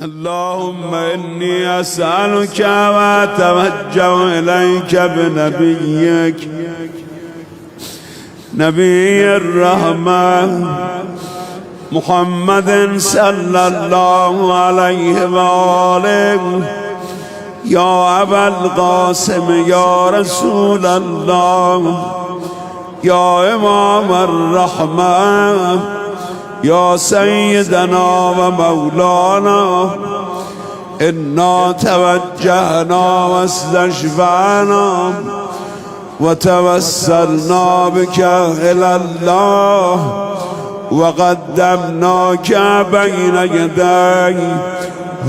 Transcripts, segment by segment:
اللهم إني أسألك وأتوجه إليك بنبيك نبي الرحمة محمد صلى الله عليه وآله يا أبا القاسم يا رسول الله يا إمام الرحمة يا سيدنا ومولانا إنا توجهنا واستشفعنا وتوسلنا بك إلى الله وقدمناك بين يدي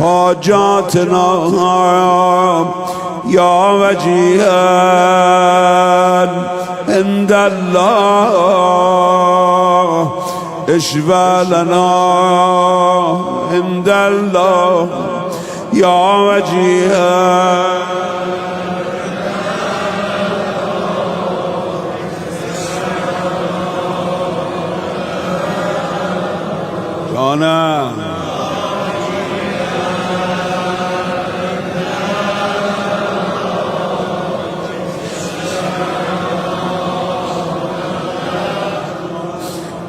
حاجاتنا يا وجيها عند الله اشفى لنا عند الله يا وجيها جانا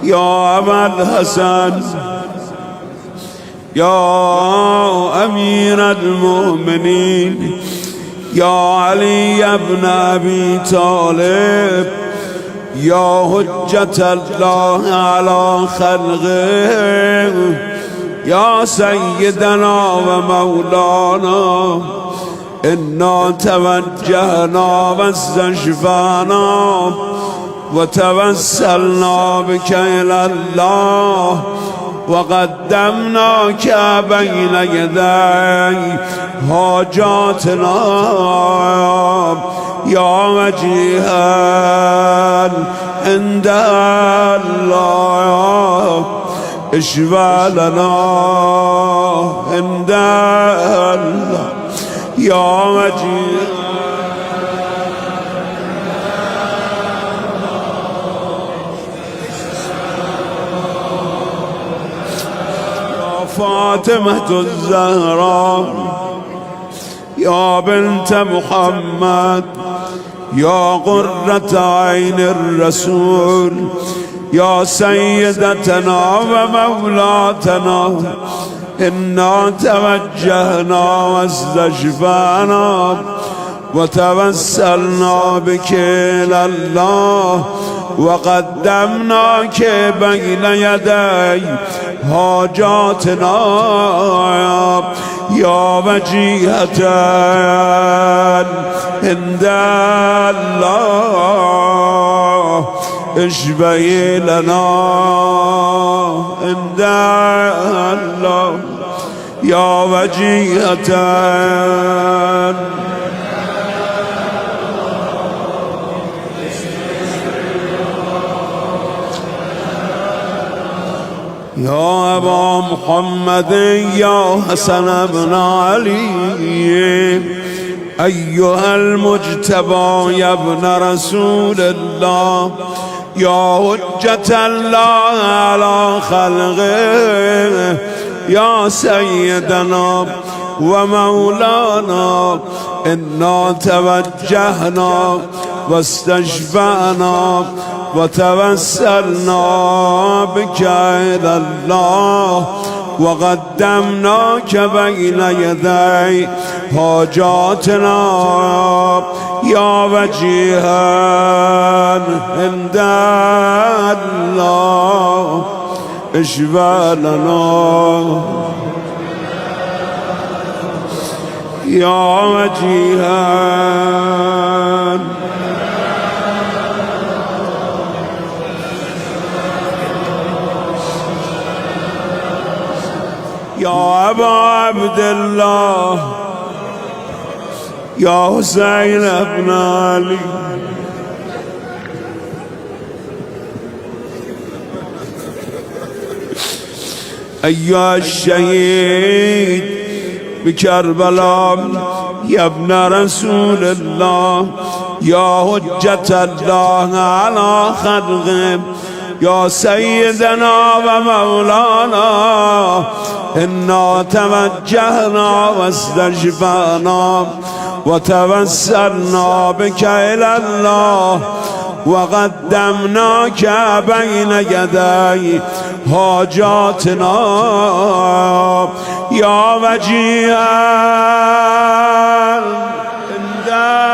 يا أبا الحسن يا أمير المؤمنين يا علي بن أبي طالب يا حجة الله على خلقه يا سيدنا ومولانا إنا توجهنا واستشفعنا وتوسلنا بك إلى الله وقدمناك بين يدي حاجاتنا يا وجيها عند الله اشفى لنا عند الله يا وجيها فاطمة الزهراء يا بنت محمد يا قرة عين الرسول يا سيدتنا ومولاتنا إنا توجهنا واستشفعنا وتوسلنا بك إلى الله وقدمناك بين يدي حاجاتنا يا وجيهة عند الله اشفعي لنا عند الله يا وجيهة يا أبا محمد يا حسن بن علي أيها المجتبى يا ابن رسول الله يا حجة الله على خلقه يا سيدنا ومولانا إنا توجهنا واستشفعنا وتوسلنا بك إلى الله وقدمناك بين يدي حاجاتنا يا وجيها عند الله اشفى لنا يا وجيها يا أبا عبد الله يا حسين بن علي أيها الشهيد بكربلاء يا ابن رسول الله يا حجة الله على خلقه يا سيدنا ومولانا إنا توجهنا واستشفعنا وتوسلنا بك إلى الله وقدمناك بين يدي حاجاتنا يا وجيها عند الله.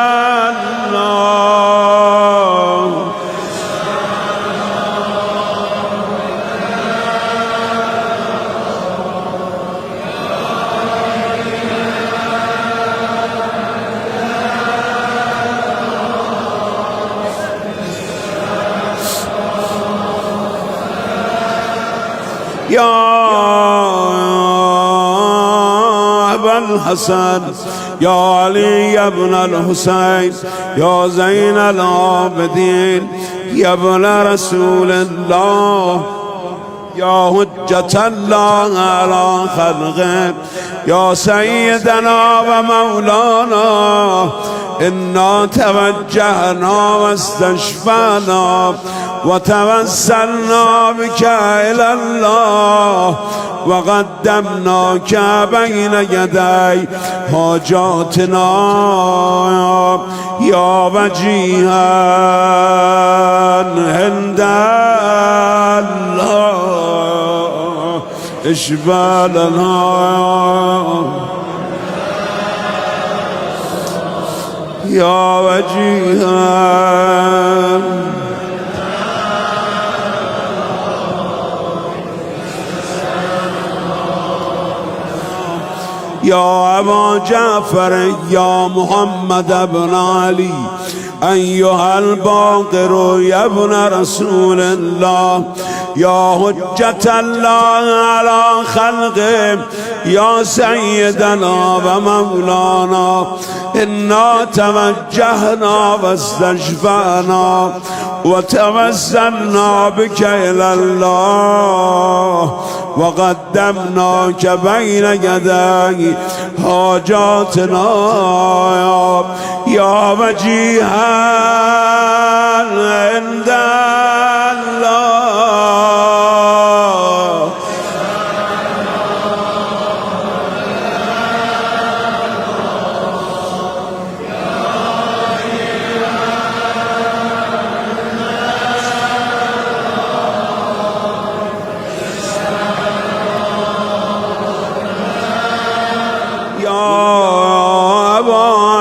يا أبا الحسن يا علي بن الحسين يا زين العابدين يا ابن رسول الله يا حجة الله على خلقه يا سيدنا ومولانا إنا توجهنا واستشفعنا وتوسلنا بك إلى الله وقدمناك بين يدي حاجاتنا يا وجيها عند الله اشفع لنا يا وجيها يا أبا جعفر يا محمد بن علي أيها الباقر يا ابن رسول الله يا حجة الله على خلقه يا سيدنا ومولانا إنا توجهنا واستشفعنا وتوسلنا بك إلى الله وقدمناك بين يدي حاجاتنا يا وجيها عند الله.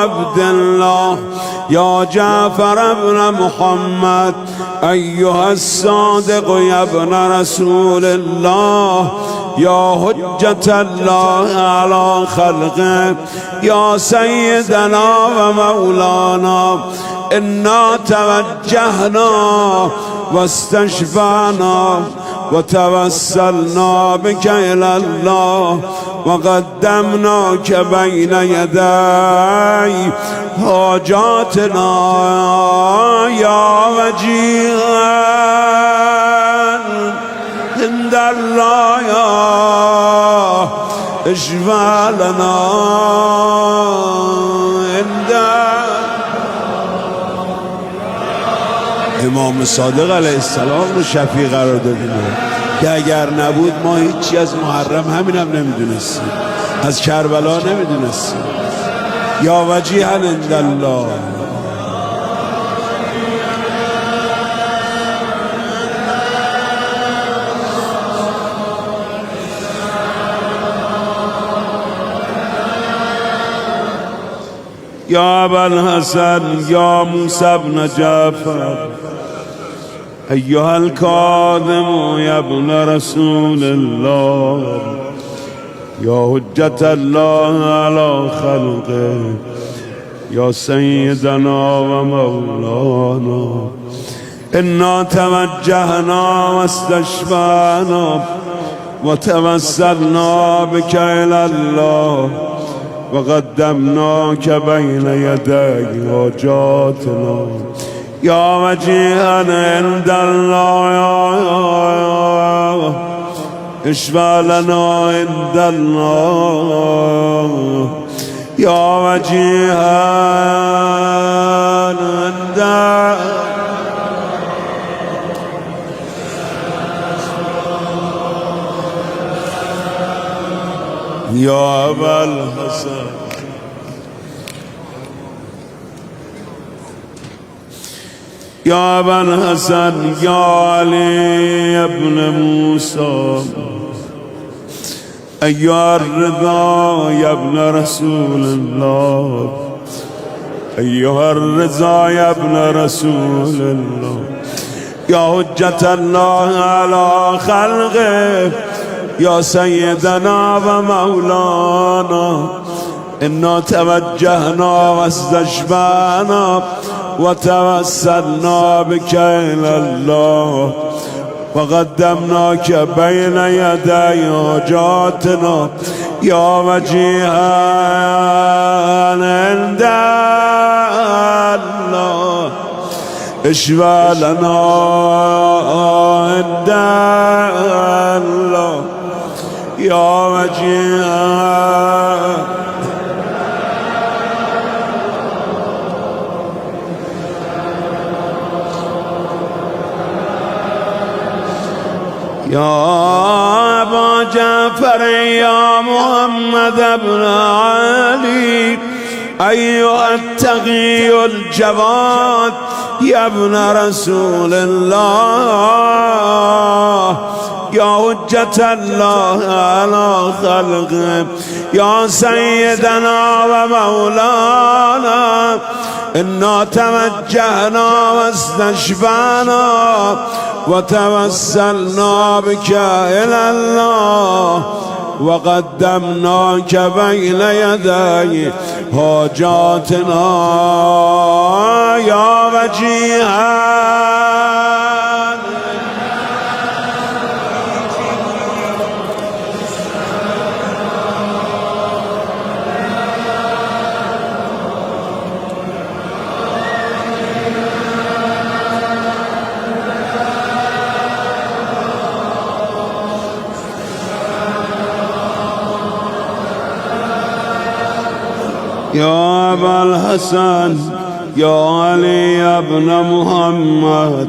عبد الله يا جعفر بن محمد أيها الصادق يا ابن رسول الله يا حجة الله على خلقه يا سيدنا ومولانا إنا توجهنا واستشفعنا وتوسلنا بك إلى الله وقدمناك بين يدي حاجاتنا يا وجيها عند الله يا اشفع لنا عند امام صادق علیه السلام رو شفیع قرار دادیم که اگر نبود ما هیچی از محرم همین هم نمیدونستیم، از کربلا نمیدونستیم. یا وجیها عند الله يا أبا الحسن يا موسى بن جعفر أيها الكاظم يا ابن رسول الله يا حجة الله على خلقه يا سيدنا ومولانا إنا توجهنا واستشفعنا وتوسلنا بك إلى الله وقدمناك بين يدي حاجاتنا يا وجيها عند الله اشفع لنا عند الله يا وجيها عند يا أبا الحسن يا أبا الحسن يا علي يا ابن موسى أيها الرضا يا ابن رسول الله أيها الرضا يا ابن رسول الله يا حجة الله على خلقه يا سيدنا ومولانا إنا توجهنا واستشفعنا وتوسلنا بك إلى الله وقدمناك بين يدي حاجاتنا يا وجيها عند الله اشفع لنا عند الله يا وجيها يا أبا جعفر يا محمد بن علي أيها التقي الجواد يا ابن رسول الله يا حجة الله على خلقه يا سيدنا ومولانا إنا توجهنا واستشفعنا وتوسلنا بك إلى الله وقدمناك بين يدي حاجاتنا يا وجيها يا أبا الحسن يا علي يا ابن محمد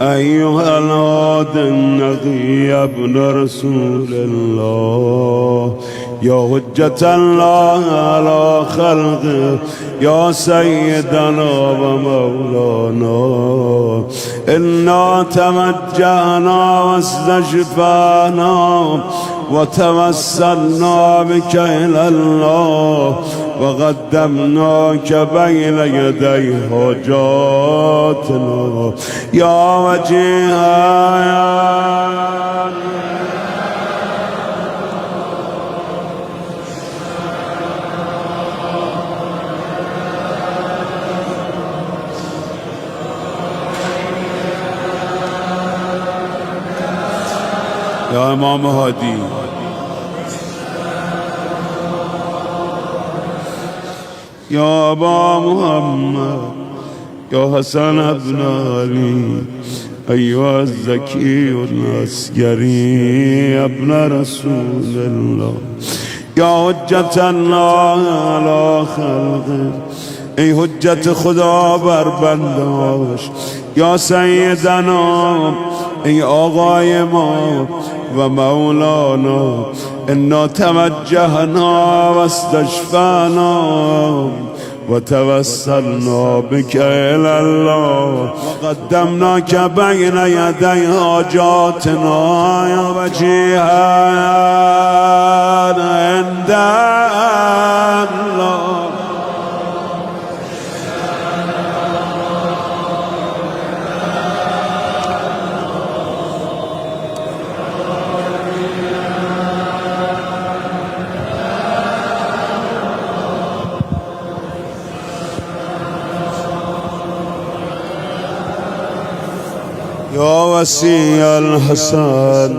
أيها الهادي النقي يا ابن رسول الله يا حجة الله على خلقه يا سيدنا ومولانا إنا توجهنا واستشفعنا وتوسلنا بك إلى الله وقدمناك بين يدي حاجاتنا يا وجيها يا امام هادي يا ابا محمد يا حسن بن علي ايها الزكي العسكري يا ابن رسول الله يا حجة الله على خلقه ای حجت خدا بر بنداش یا سیدنا ای آقای ما و مولانا انا توجهنا واستشفعنا وتوسلنا بك إلى الله وقدمناك بين يدي حاجاتنا يا وجيها عند الله يا وسي الحسن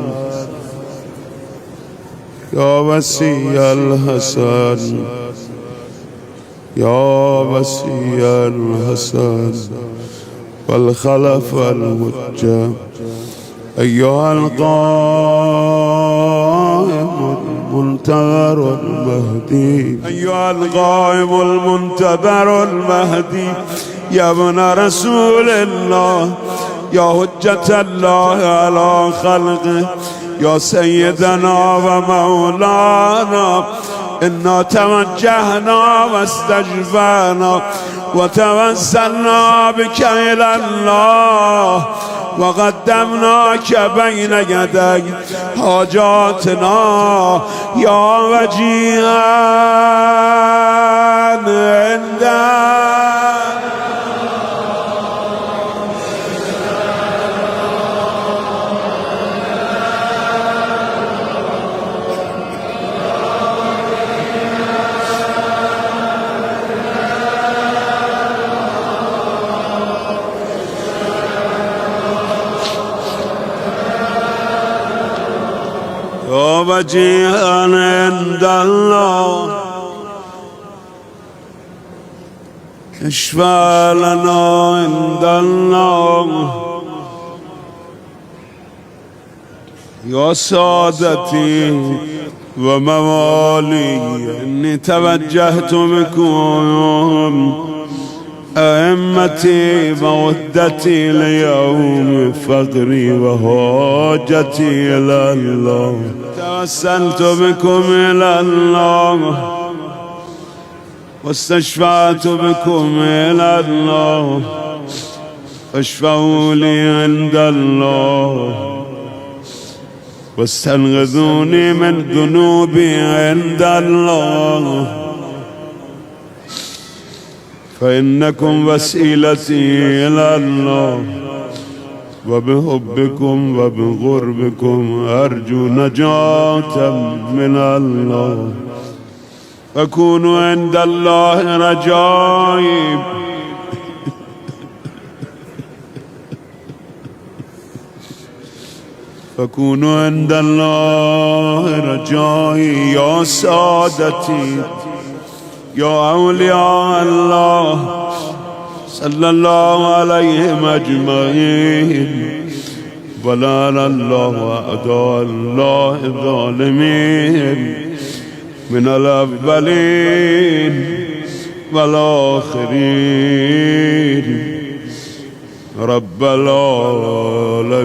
يا وسي الحسن يا وسي الحسن والخلف المجة أيها القائم المنتظر المهدي أيها القائم المنتظر المهدي يا ابن رسول الله يا حجة الله على خلقه يا سيدنا ومولانا إنا توجهنا واستجبنا وتوسلنا بك إلى الله وقدمناك بين يدي حاجاتنا يا وجيها عندك وجيها عند الله اشفع لنا عند الله يا سادتي وموالي إني توجهت بكم أئمتي مودتي ليوم فقري وحاجتي إلى الله توسلت بكم إلى الله واستشفعت بكم إلى الله فاشفعوا لي عند الله واستنقذوني من ذنوبي عند الله فإنكم وسيلتي إلى الله وبحبكم وبقربكم أرجو نجاة من الله فكونوا عند الله رجائي فكونوا عند الله رجائي يا سادتي يا أولياء الله صلى الله عليهم أجمعين ولعن الله أعداء الله الظالمين من الأولين والآخرين رب العالمين.